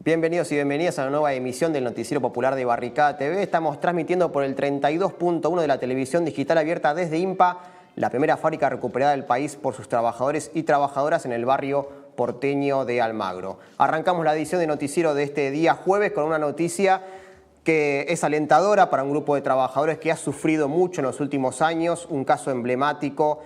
Bienvenidos y bienvenidas a una nueva emisión del Noticiero Popular de Barricada TV. Estamos transmitiendo por el 32.1 de la televisión digital abierta desde IMPA, la primera fábrica recuperada del país por sus trabajadores y trabajadoras en el barrio porteño de Almagro. Arrancamos la edición de Noticiero de este día jueves con una noticia que es alentadora para un grupo de trabajadores que ha sufrido mucho en los últimos años, un caso emblemático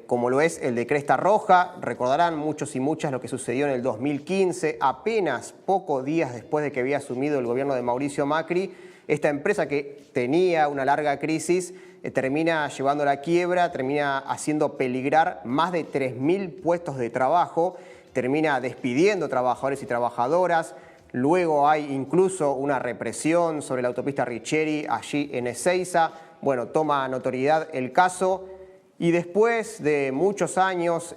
como lo es el de Cresta Roja. Recordarán muchos y muchas lo que sucedió en el 2015, apenas pocos días después de que había asumido el gobierno de Mauricio Macri. Esta empresa que tenía una larga crisis termina llevando a la quiebra, termina haciendo peligrar más de 3.000 puestos de trabajo, termina despidiendo trabajadores y trabajadoras. Luego hay incluso una represión sobre la autopista Richeri allí en Ezeiza. Bueno, toma notoriedad el caso. Y después de muchos años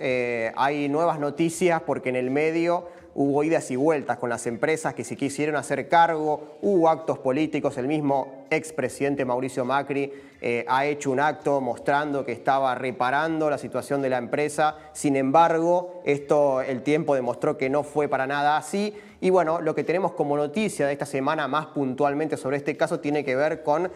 hay nuevas noticias porque en el medio hubo idas y vueltas con las empresas que se quisieron hacer cargo, hubo actos políticos, el mismo expresidente Mauricio Macri ha hecho un acto mostrando que estaba reparando la situación de la empresa. Sin embargo, el tiempo demostró que no fue para nada así. Y bueno, lo que tenemos como noticia de esta semana más puntualmente sobre este caso tiene que ver con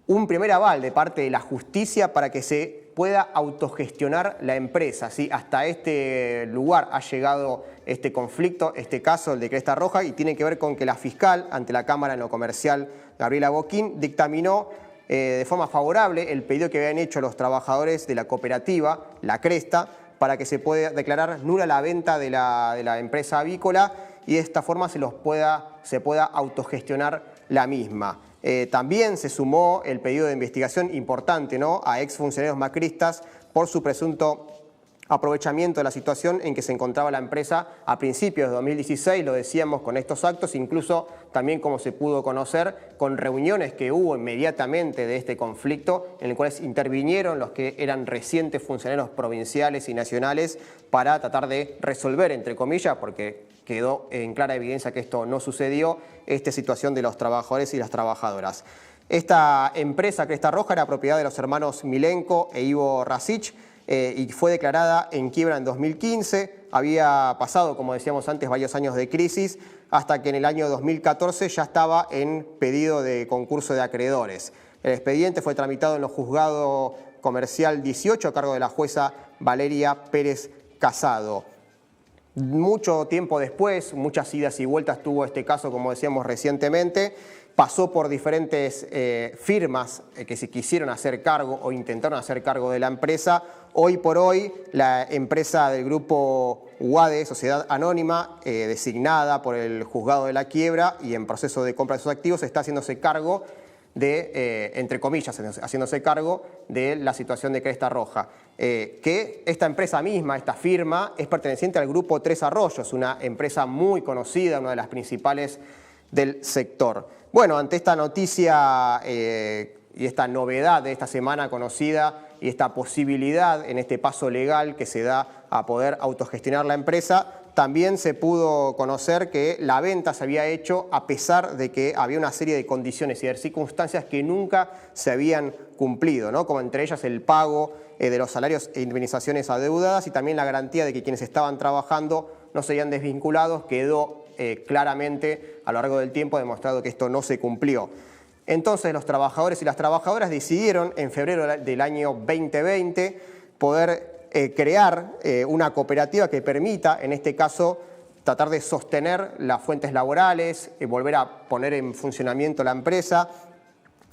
un primer aval de parte de la justicia para que se pueda autogestionar la empresa. ¿Sí? Hasta este lugar ha llegado este conflicto, este caso, el de Cresta Roja, y tiene que ver con que la fiscal, ante la Cámara en lo Comercial, Gabriela Boquín, dictaminó de forma favorable el pedido que habían hecho los trabajadores de la cooperativa, la Cresta, para que se pueda declarar nula la venta de la empresa avícola y de esta forma se pueda autogestionar la misma. También se sumó el pedido de investigación importante, ¿no?, a exfuncionarios macristas por su presunto aprovechamiento de la situación en que se encontraba la empresa a principios de 2016, lo decíamos, con estos actos, incluso también, como se pudo conocer, con reuniones que hubo inmediatamente de este conflicto, en el cual intervinieron los que eran recientes funcionarios provinciales y nacionales para tratar de resolver, entre comillas, porque quedó en clara evidencia que esto no sucedió, esta situación de los trabajadores y las trabajadoras. Esta empresa, Cresta Roja, era propiedad de los hermanos Milenko e Ivo Rasich, y fue declarada en quiebra en 2015. Había pasado, como decíamos antes, varios años de crisis, hasta que en el año 2014 ya estaba en pedido de concurso de acreedores. El expediente fue tramitado en los juzgados comercial 18 a cargo de la jueza Valeria Pérez Casado. Mucho tiempo después, muchas idas y vueltas tuvo este caso, como decíamos recientemente, pasó por diferentes firmas que se quisieron hacer cargo o intentaron hacer cargo de la empresa. Hoy por hoy, la empresa del grupo UADE, Sociedad Anónima, designada por el Juzgado de la Quiebra y en proceso de compra de sus activos, está haciéndose cargo de, entre comillas, haciéndose cargo de la situación de Cresta Roja. Que esta empresa misma, esta firma, es perteneciente al Grupo Tres Arroyos, una empresa muy conocida, una de las principales del sector. Bueno, ante esta noticia y esta novedad de esta semana conocida y esta posibilidad en este paso legal que se da a poder autogestionar la empresa, también se pudo conocer que la venta se había hecho a pesar de que había una serie de condiciones y de circunstancias que nunca se habían cumplido, ¿no?, como entre ellas el pago de los salarios e indemnizaciones adeudadas y también la garantía de que quienes estaban trabajando no serían desvinculados. Quedó claramente a lo largo del tiempo demostrado que esto no se cumplió. Entonces los trabajadores y las trabajadoras decidieron en febrero del año 2020 poder crear una cooperativa que permita, en este caso, tratar de sostener las fuentes laborales, volver a poner en funcionamiento la empresa,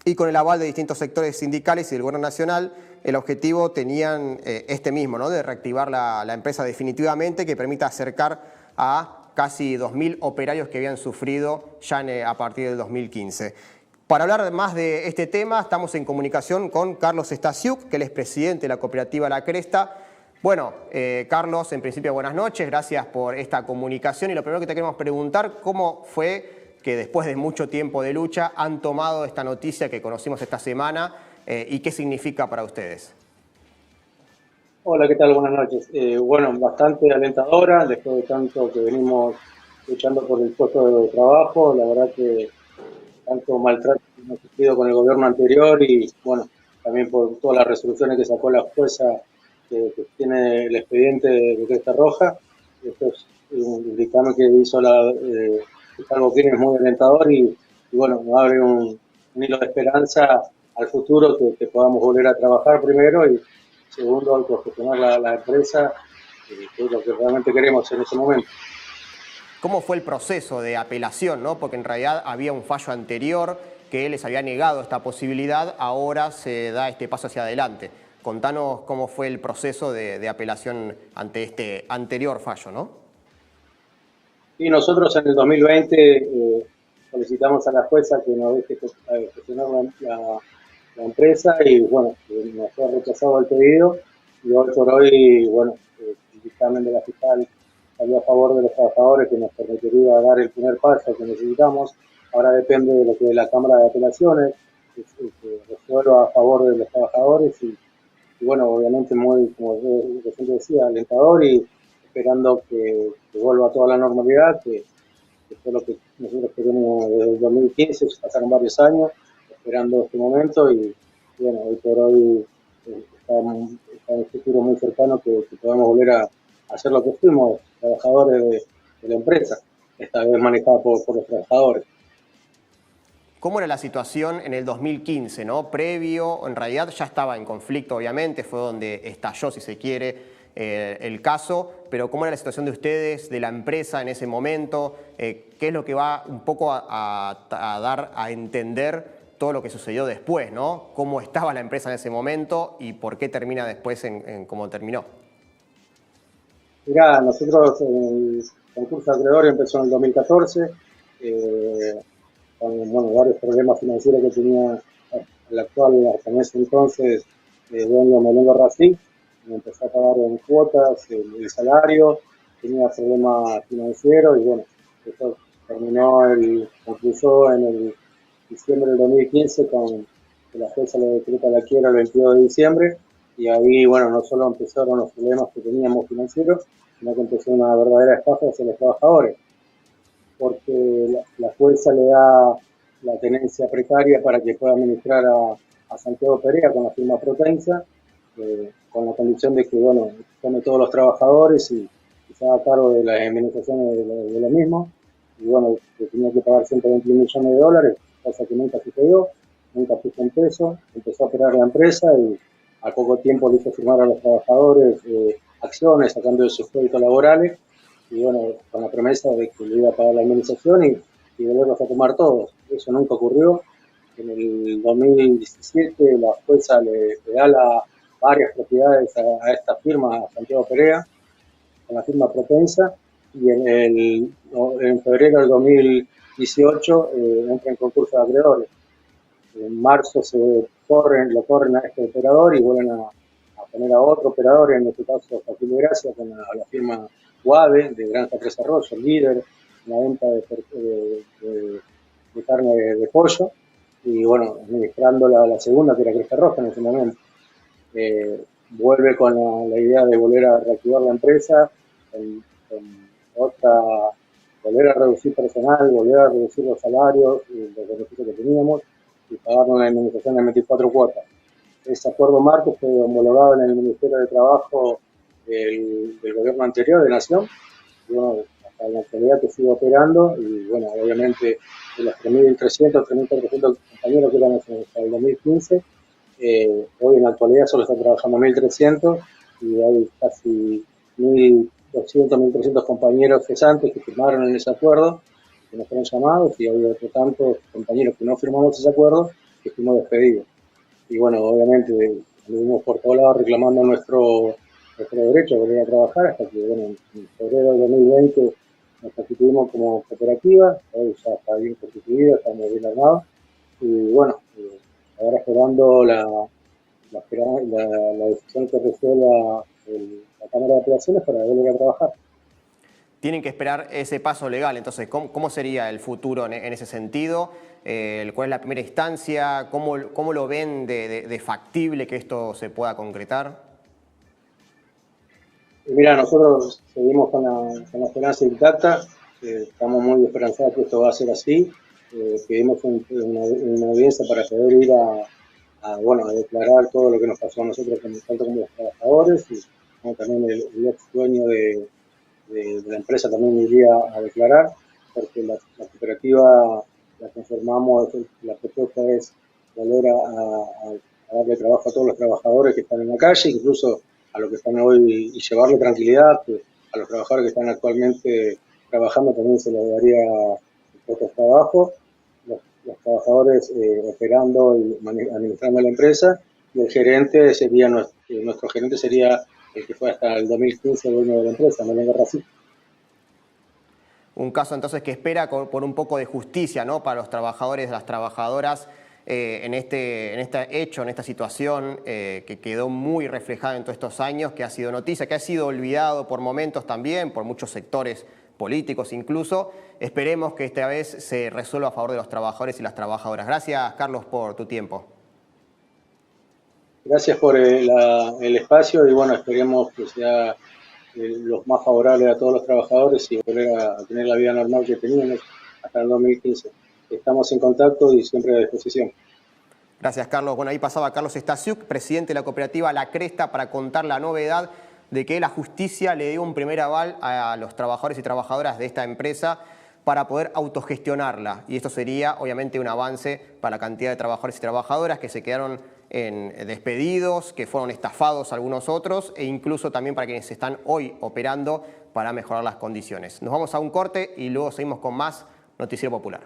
y con el aval de distintos sectores sindicales y del Gobierno Nacional, el objetivo tenían este mismo, ¿no?, de reactivar la empresa definitivamente, que permita acercar a casi 2.000 operarios que habían sufrido ya a partir del 2015. Para hablar más de este tema, estamos en comunicación con Carlos Stasiuk, que él es presidente de la cooperativa La Cresta. Bueno, Carlos, en principio buenas noches, gracias por esta comunicación. Y lo primero que te queremos preguntar, ¿cómo fue que después de mucho tiempo de lucha han tomado esta noticia que conocimos esta semana y qué significa para ustedes? Hola, ¿qué tal? Buenas noches. Bueno, bastante alentadora, después de tanto que venimos luchando por el puesto de trabajo. La verdad que tanto maltrato que hemos sufrido con el gobierno anterior y, bueno, también por todas las resoluciones que sacó la jueza que tiene el expediente de Cresta Roja. Esto es un dictamen que hizo Calvo Quinn es muy alentador y bueno, nos abre un hilo de esperanza al futuro que podamos volver a trabajar primero y segundo, al profesional la empresa, que es lo que realmente queremos en ese momento. ¿Cómo fue el proceso de apelación, ¿no? Porque en realidad había un fallo anterior que les había negado esta posibilidad, ahora se da este paso hacia adelante. Contanos cómo fue el proceso de apelación ante este anterior fallo, ¿no? Y nosotros en el 2020 solicitamos a la jueza que nos deje gestionar la empresa y bueno, nos fue rechazado el pedido y hoy por hoy, bueno, el dictamen de la fiscal salió a favor de los trabajadores que nos permitiría dar el primer paso que necesitamos. Ahora depende de lo que la Cámara de Apelaciones que resuelva a favor de los trabajadores y bueno, obviamente muy, como yo recién decía, alentador y esperando que vuelva a toda la normalidad, que fue lo que nosotros queremos desde el 2015, pasaron varios años esperando este momento y bueno, hoy por hoy está en un futuro muy cercano que podamos volver a hacer lo que fuimos, trabajadores de la empresa, esta vez manejada por los trabajadores. ¿Cómo era la situación en el 2015, ¿no? Previo, en realidad ya estaba en conflicto, obviamente, fue donde estalló, si se quiere, el caso, pero ¿cómo era la situación de ustedes, de la empresa en ese momento? ¿Qué es lo que va un poco a dar a entender todo lo que sucedió después, ¿no? ¿Cómo estaba la empresa en ese momento y por qué termina después en cómo terminó? Mirá, nosotros el concurso de acreedores empezó en el 2014, con bueno, varios problemas financieros que tenía el actual, hasta en ese entonces, dueño Melengo Racing, me empezó a pagar en cuotas el salario, tenía problemas financieros y bueno, eso concluyó en el diciembre del 2015 con que la jueza le decreta la quiebra el 22 de diciembre y ahí, bueno, no solo empezaron los problemas que teníamos financieros, sino que empezó una verdadera estafa hacia los trabajadores porque la jueza le da la tenencia precaria para que pueda administrar a Santiago Perea con la firma Protensa, con la condición de que, bueno, tome todos los trabajadores y se haga cargo de las indemnizaciones de lo mismo. Y bueno, que tenía que pagar 121 millones de dólares, cosa que nunca sucedió, nunca puso un peso, empezó a operar la empresa y al poco tiempo le hizo firmar a los trabajadores acciones sacando de sus créditos laborales y bueno, con la promesa de que le iba a pagar la indemnización y volverlos a tomar todos. Eso nunca ocurrió. En el 2017 la jueza le da varias propiedades a esta firma, a Santiago Perea, con la firma Propensa, y en febrero del 2018 entra en concurso de acreedores. En marzo lo corren a este operador y vuelven a poner a otro operador, en este caso Joaquín de Gracia, con la firma Guave de Granja Tres Arroyos, líder en la venta de carne de pollo, y bueno, administrando la segunda, que era Cresta Roja en ese momento. Vuelve con la idea de volver a reactivar la empresa, con otra, volver a reducir personal, volver a reducir los salarios y los beneficios que teníamos, y pagar una indemnización de 24 cuotas. Ese acuerdo marco fue homologado en el Ministerio de Trabajo del gobierno anterior de Nación, y bueno, hasta la actualidad que sigue operando, y bueno, obviamente de los 3.300, 3.400 compañeros que eran hasta el 2015, hoy en la actualidad solo están trabajando 1.300 y hay casi 1.200, 1.300 compañeros cesantes que firmaron en ese acuerdo, que nos fueron llamados, y hay otros tantos compañeros que no firmamos ese acuerdo que fuimos despedidos. Y bueno, obviamente anduvimos por todos lados reclamando nuestro derecho a volver a trabajar hasta que, bueno, en febrero de 2020 nos constituimos como cooperativa, hoy ya está bien constituida, estamos bien armados, y bueno, ahora esperando la decisión que resuelva la Cámara de Apelaciones para volver a trabajar. Tienen que esperar ese paso legal, entonces, ¿cómo sería el futuro en ese sentido? ¿Cuál es la primera instancia? ¿Cómo lo ven de factible que esto se pueda concretar? Y mira, nosotros seguimos con la esperanza intacta, estamos muy esperanzados que esto va a ser así. Pedimos una audiencia para poder ir a declarar todo lo que nos pasó a nosotros tanto como los trabajadores y como también el ex dueño de la empresa también iría a declarar, porque la cooperativa la conformamos, la propuesta es volver a darle trabajo a todos los trabajadores que están en la calle, incluso a los que están hoy, y llevarle tranquilidad, pues, a los trabajadores que están actualmente trabajando también se les daría puestos de trabajo, los trabajadores operando y administrando la empresa, y el gerente sería, nuestro gerente sería el que fue hasta el 2015 dueño de la empresa, Melén Garracín. Un caso entonces que espera por un poco de justicia, ¿no?, para los trabajadores, las trabajadoras, en este hecho, en esta situación que quedó muy reflejada en todos estos años, que ha sido noticia, que ha sido olvidado por momentos también, por muchos sectores políticos incluso. Esperemos que esta vez se resuelva a favor de los trabajadores y las trabajadoras. Gracias, Carlos, por tu tiempo. Gracias por el espacio y bueno, esperemos que sea los más favorables a todos los trabajadores y volver a tener la vida normal que teníamos hasta el 2015. Estamos en contacto y siempre a disposición. Gracias, Carlos. Bueno, ahí pasaba Carlos Stasiuk, presidente de la cooperativa La Cresta, para contar la novedad de que la justicia le dio un primer aval a los trabajadores y trabajadoras de esta empresa para poder autogestionarla. Y esto sería, obviamente, un avance para la cantidad de trabajadores y trabajadoras que se quedaron despedidos, que fueron estafados algunos otros, e incluso también para quienes están hoy operando para mejorar las condiciones. Nos vamos a un corte y luego seguimos con más Noticiero Popular.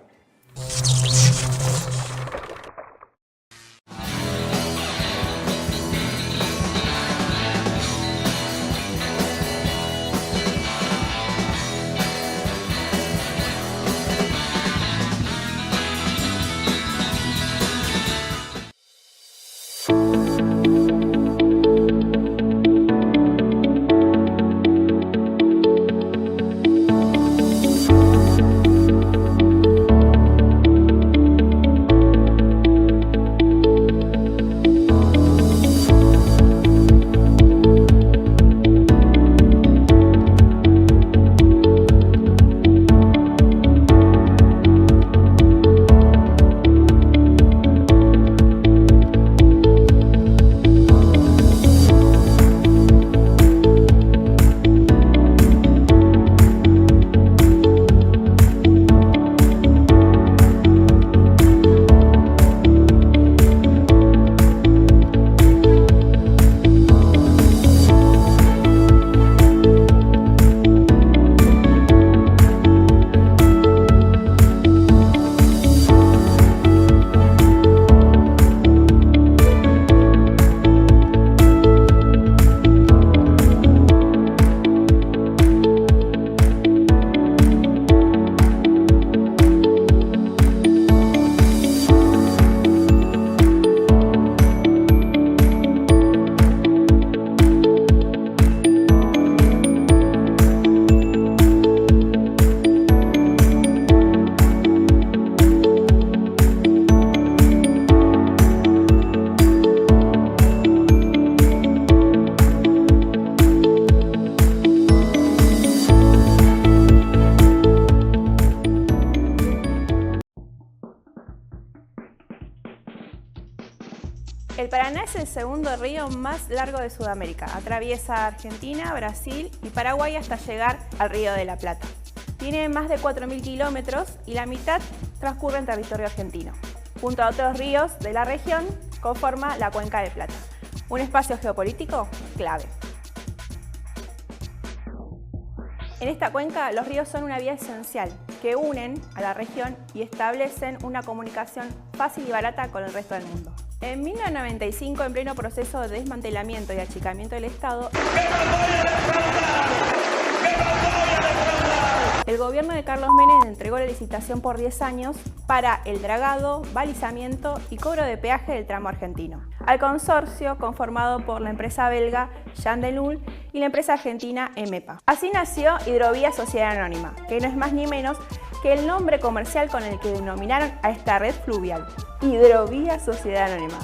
El Paraná es el segundo río más largo de Sudamérica. Atraviesa Argentina, Brasil y Paraguay hasta llegar al Río de la Plata. Tiene más de 4.000 kilómetros y la mitad transcurre en territorio argentino. Junto a otros ríos de la región, conforma la Cuenca del Plata, un espacio geopolítico clave. En esta cuenca, los ríos son una vía esencial que unen a la región y establecen una comunicación fácil y barata con el resto del mundo. En 1995, en pleno proceso de desmantelamiento y achicamiento del Estado, el gobierno de Carlos Menem entregó la licitación por 10 años para el dragado, balizamiento y cobro de peaje del tramo argentino, al consorcio conformado por la empresa belga Jan de Nul y la empresa argentina EMEPA. Así nació Hidrovía Sociedad Anónima, que no es más ni menos que el nombre comercial con el que denominaron a esta red fluvial, Hidrovía Sociedad Anónima.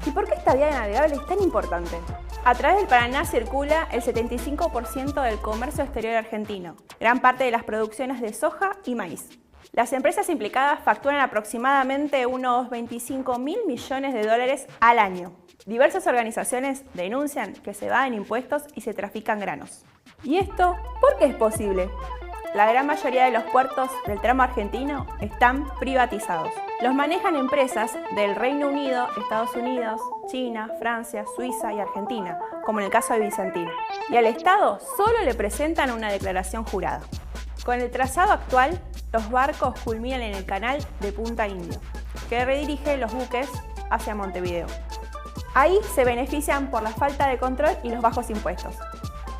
¿Y por qué esta vía navegable es tan importante? A través del Paraná circula el 75% del comercio exterior argentino, gran parte de las producciones de soja y maíz. Las empresas implicadas facturan aproximadamente unos 25.000 millones de dólares al año. Diversas organizaciones denuncian que se evaden impuestos y se trafican granos. ¿Y esto por qué es posible? La gran mayoría de los puertos del tramo argentino están privatizados. Los manejan empresas del Reino Unido, Estados Unidos, China, Francia, Suiza y Argentina, como en el caso de Vicentín. Y al Estado solo le presentan una declaración jurada. Con el trazado actual, los barcos culminan en el canal de Punta Indio, que redirige los buques hacia Montevideo. Ahí se benefician por la falta de control y los bajos impuestos.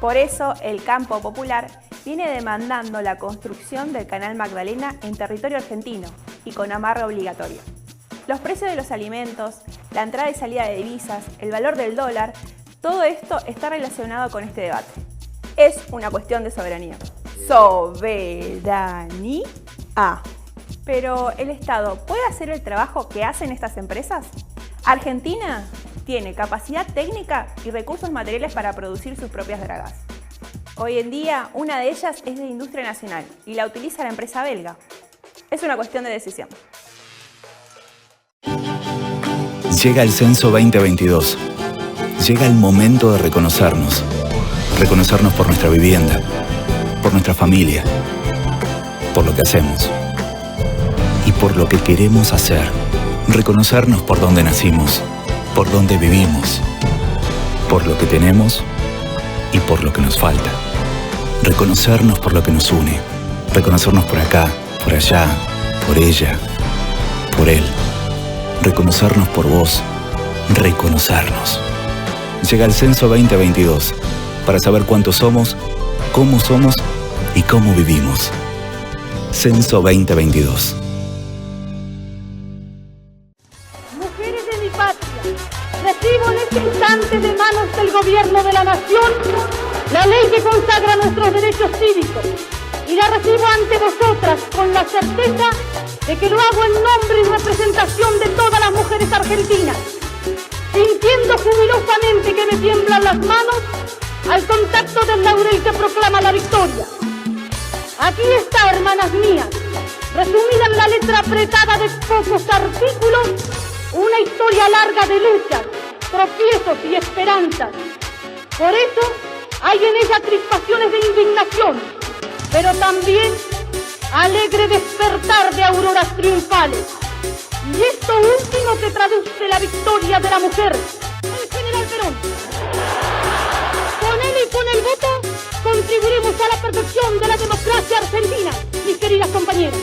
Por eso, el campo popular viene demandando la construcción del Canal Magdalena en territorio argentino y con amarre obligatorio. Los precios de los alimentos, la entrada y salida de divisas, el valor del dólar, todo esto está relacionado con este debate. Es una cuestión de soberanía. Soberanía. Pero ¿el Estado puede hacer el trabajo que hacen estas empresas? Argentina tiene capacidad técnica y recursos materiales para producir sus propias dragas. Hoy en día, una de ellas es de industria nacional y la utiliza la empresa belga. Es una cuestión de decisión. Llega el Censo 2022. Llega el momento de reconocernos. Reconocernos por nuestra vivienda, por nuestra familia, por lo que hacemos y por lo que queremos hacer. Reconocernos por dónde nacimos, por dónde vivimos, por lo que tenemos y por lo que nos falta. Reconocernos por lo que nos une. Reconocernos por acá, por allá, por ella, por él. Reconocernos por vos. Reconocernos. Llega el Censo 2022 para saber cuántos somos, cómo somos y cómo vivimos. Censo 2022. Mujeres de mi patria, recibo en este instante de manos del Gobierno de la Nación la ley que consagra nuestros derechos cívicos y la recibo ante vosotras con la certeza de que lo hago en nombre y representación de todas las mujeres argentinas, sintiendo jubilosamente que me tiemblan las manos al contacto del laurel que proclama la victoria. Aquí está, hermanas mías, resumida en la letra apretada de pocos artículos, una historia larga de luchas, tropiezos y esperanzas. Por eso hay en ella crispaciones de indignación, pero también alegre despertar de auroras triunfales. Y esto último que traduce la victoria de la mujer, el general Perón. Con él y con el voto contribuiremos a la perfección de la democracia argentina, mis queridas compañeras.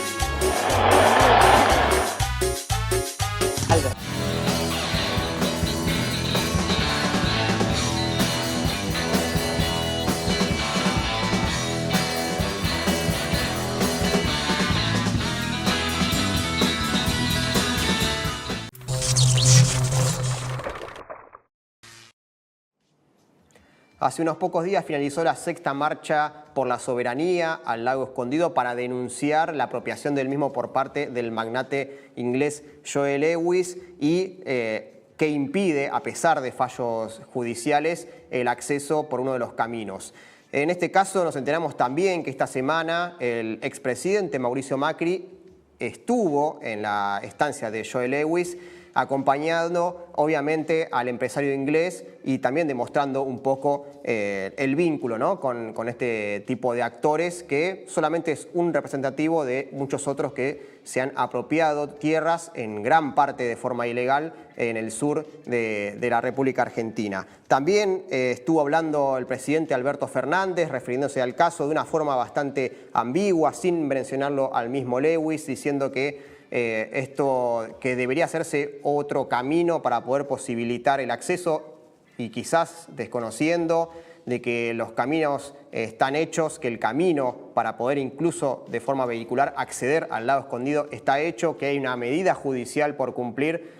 Hace unos pocos días finalizó la sexta marcha por la soberanía al Lago Escondido para denunciar la apropiación del mismo por parte del magnate inglés Joe Lewis y que impide, a pesar de fallos judiciales, el acceso por uno de los caminos. En este caso nos enteramos también que esta semana el expresidente Mauricio Macri estuvo en la estancia de Joe Lewis, acompañando obviamente al empresario inglés y también demostrando un poco el vínculo, ¿no?, con este tipo de actores que solamente es un representativo de muchos otros que se han apropiado tierras en gran parte de forma ilegal en el sur de la República Argentina. También estuvo hablando el presidente Alberto Fernández, refiriéndose al caso de una forma bastante ambigua, sin mencionarlo al mismo Lewis, diciendo que esto que debería hacerse otro camino para poder posibilitar el acceso y quizás desconociendo de que los caminos están hechos, que el camino para poder incluso de forma vehicular acceder al Lago Escondido está hecho, que hay una medida judicial por cumplir,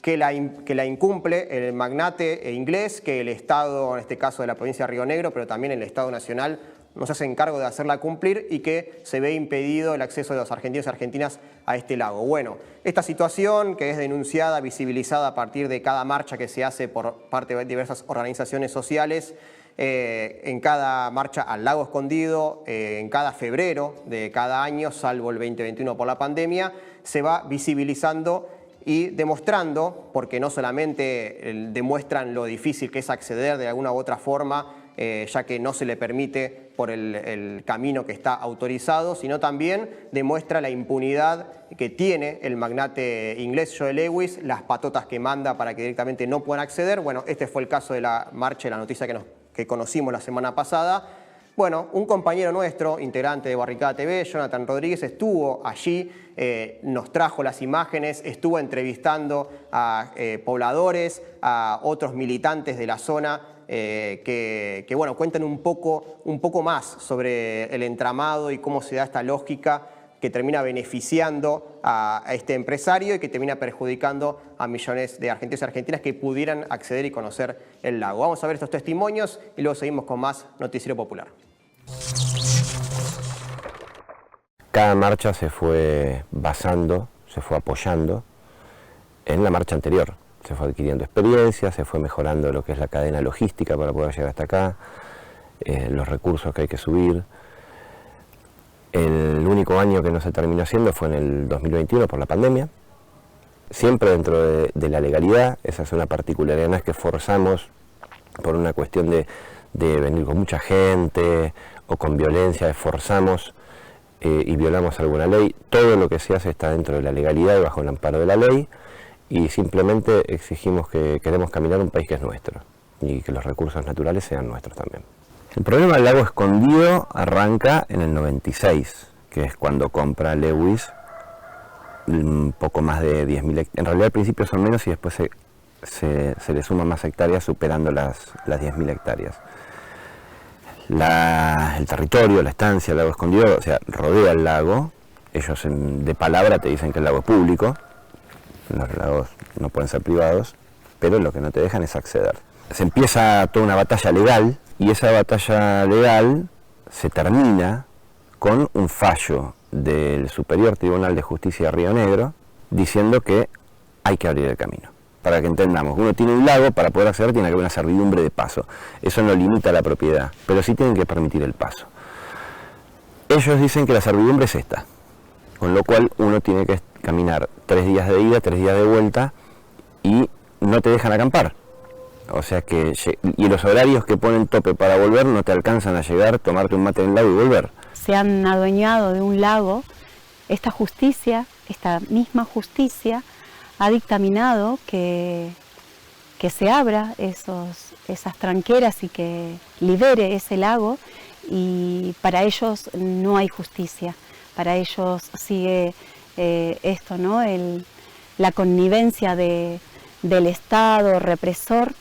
que la incumple el magnate inglés, que el Estado, en este caso de la provincia de Río Negro, pero también el Estado Nacional, nos hacen cargo de hacerla cumplir y que se ve impedido el acceso de los argentinos y argentinas a este lago. Bueno, esta situación que es denunciada, visibilizada a partir de cada marcha que se hace por parte de diversas organizaciones sociales, en cada marcha al Lago Escondido, en cada febrero de cada año, salvo el 2021 por la pandemia, se va visibilizando y demostrando, porque no solamente demuestran lo difícil que es acceder de alguna u otra forma ya que no se le permite por el camino que está autorizado, sino también demuestra la impunidad que tiene el magnate inglés Joe Lewis, las patotas que manda para que directamente no puedan acceder. Bueno, este fue el caso de la marcha, la noticia que conocimos la semana pasada. Bueno, un compañero nuestro, integrante de Barricada TV, Jonathan Rodríguez, estuvo allí, nos trajo las imágenes, estuvo entrevistando a pobladores, a otros militantes de la zona que bueno, cuentan un poco más sobre el entramado y cómo se da esta lógica que termina beneficiando a este empresario y que termina perjudicando a millones de argentinos y argentinas que pudieran acceder y conocer el lago. Vamos a ver estos testimonios y luego seguimos con más Noticiero Popular. Cada marcha se fue basando, se fue apoyando en la marcha anterior. Se fue adquiriendo experiencia, se fue mejorando lo que es la cadena logística para poder llegar hasta acá, los recursos que hay que subir. El único año que no se terminó haciendo fue en el 2021 por la pandemia, siempre dentro de la legalidad. Esa es una particularidad, no es que forzamos por una cuestión de venir con mucha gente o con violencia, forzamos y violamos alguna ley. Todo lo que se hace está dentro de la legalidad y bajo el amparo de la ley, y simplemente exigimos que queremos caminar un país que es nuestro y que los recursos naturales sean nuestros también. El problema del lago escondido arranca en el 96, que es cuando compra Lewis un poco más de 10.000 hectáreas. En realidad al principio son menos y después se le suman más hectáreas, superando las 10.000 hectáreas. El territorio, la estancia, el lago escondido, o sea, rodea el lago. Ellos de palabra te dicen que el lago es público, los lagos no pueden ser privados, pero lo que no te dejan es acceder. Se empieza toda una batalla legal, y esa batalla legal se termina con un fallo del Superior Tribunal de Justicia de Río Negro diciendo que hay que abrir el camino. Para que entendamos, uno tiene un lago, para poder acceder tiene que haber una servidumbre de paso. Eso no limita la propiedad, pero sí tienen que permitir el paso. Ellos dicen que la servidumbre es esta, con lo cual uno tiene que caminar 3 días de ida, 3 días de vuelta, y no te dejan acampar. O sea que, y los horarios que ponen tope para volver no te alcanzan a llegar, tomarte un mate en el lago y volver. Se han adueñado de un lago. Esta justicia, esta misma justicia, ha dictaminado que se abra esas tranqueras y que libere ese lago, y para ellos no hay justicia. Para ellos sigue esto, ¿no? La connivencia del Estado represor